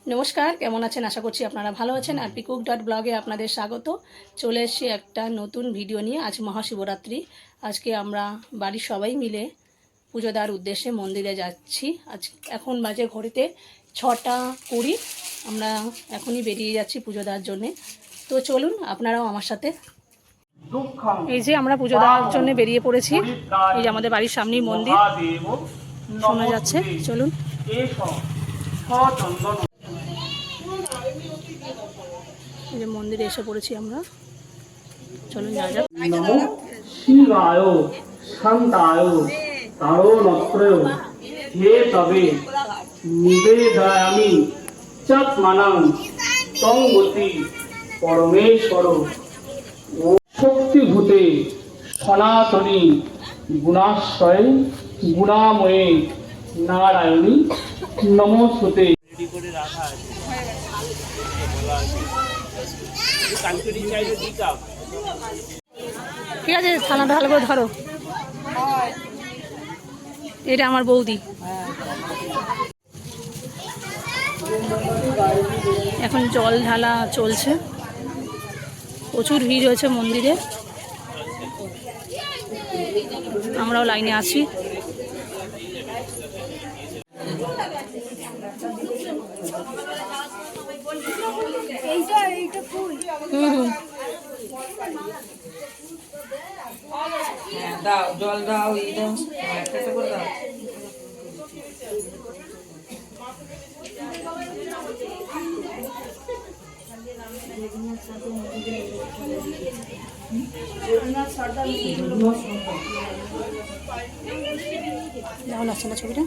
নমস্কার, কেমন আছেন? আশা করছি আপনারা ভালো আছেন। আর পিকুক.ব্লগে আপনাদের স্বাগত। চলে এসেছি একটা নতুন ভিডিও নিয়ে। আজ মহাশিবরাত্রি। আজকে আমরা বাড়ির সবাই মিলে পুজো দেওয়ার উদ্দেশ্যে মন্দিরে যাচ্ছি। এখন বাজে ঘড়িতে 6টা 20। আমরা এখনই বেরিয়ে যাচ্ছি পুজো দেওয়ার জন্যে। তো চলুন আপনারাও আমার সাথে। এই যে আমরা পুজো দেওয়ার জন্য বেরিয়ে পড়েছি। এই যে আমাদের বাড়ির সামনেই মন্দির, শোনা যাচ্ছে। চলুন। এই যে মন্দিরে এসে পড়েছি আমরা। চলুন যা যাক। নমো শিবায় শান্তায় তারণত্রয় হে তবে নিবেদয়ামি চাত্মানং তঙ্গতি পরমেশ্বর ও শক্তিভূতে সনাতনী গুণাশ্রয়ে গুণাময়ে নারায়ণী নমস্তুতে। ঠিক আছে, থালাটা ভালো করে ধরো। এটা আমার বৌদি। এখন জল ঢালা চলছে। প্রচুর ভিড় হয়েছে মন্দিরে। আমরাও লাইনে আছি। দাও জল দাও, এই দাও, একটা করে দাও। যেমন আসছে না ছবিটা।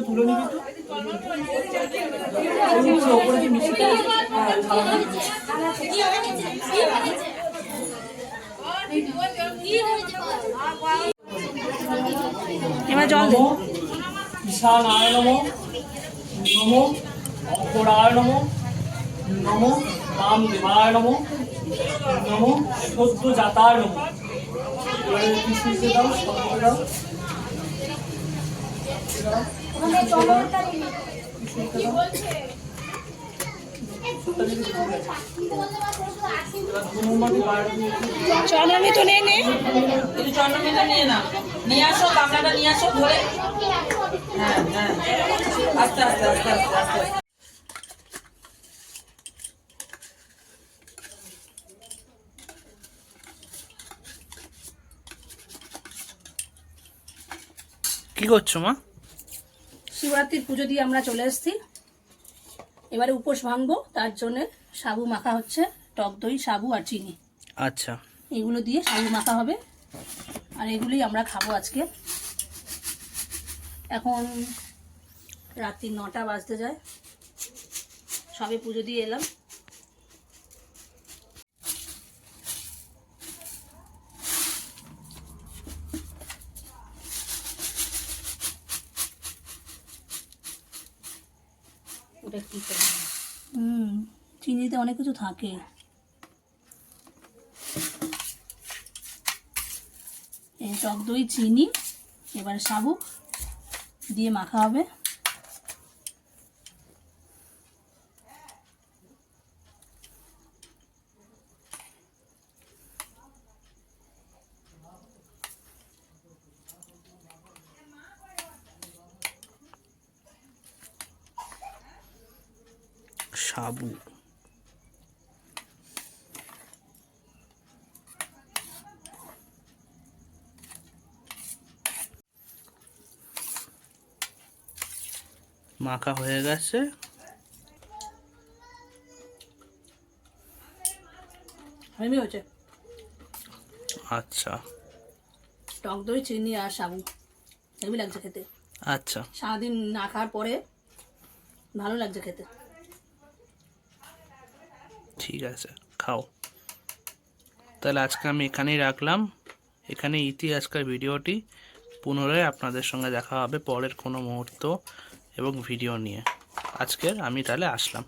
তুলে নিবি তো। এবার জল দে। ঈশানায় নমো, নমো অপরায় নমো, নমো রামদেবায় নমো, নমো সদ্যজাতায় নমো। এবারে কৃষ্ণকে দাও, সর্বকে দাও। চন্দ্রমিত নিয়ে নে। তুমি চন্দ্রমিতা নিয়ে নাও, নিয়ে আসো, গামলাটা নিয়ে আসো ধরে। হ্যাঁ হ্যাঁ, আস্তে আস্তে আস্তে আস্তে আস্তে। কি করছো মা? শিবরাত্রির পুজো দিয়ে আমরা চলে এসেছি। এবারে উপোস ভাঙবো, তার জন্য সাবু মাখা হচ্ছে। টক দই, সাবু আর চিনি, আচ্ছা, এগুলো দিয়ে সাবু মাখা হবে। আর এগুলোই আমরা খাবো আজকে। এখন রাত্রি 9টা বাজতে যায়। সবে পুজো দিয়ে এলাম। ওটা কি করবো? চিনিতে অনেক কিছু থাকে। এই টক দই, চিনি, এবারে সাবু দিয়ে মাখা হবে। সাবু মাখা হয়ে গেছে। হয়েছে। আচ্ছা, টক দই, চিনি আর সাবু হেভি লাগছে খেতে। আচ্ছা, সারাদিন না খাওয়ার পরে ভালো লাগছে খেতে। ঠিক আছে, খাও। তাহলে আজকে আমি এখানেই রাখলাম। এখানে ইতি আজকের ভিডিওটি। পুনরায় আপনাদের সঙ্গে দেখা হবে পরের কোনো মুহূর্ত এবং ভিডিও নিয়ে। আজকের আমি তাহলে আসলাম।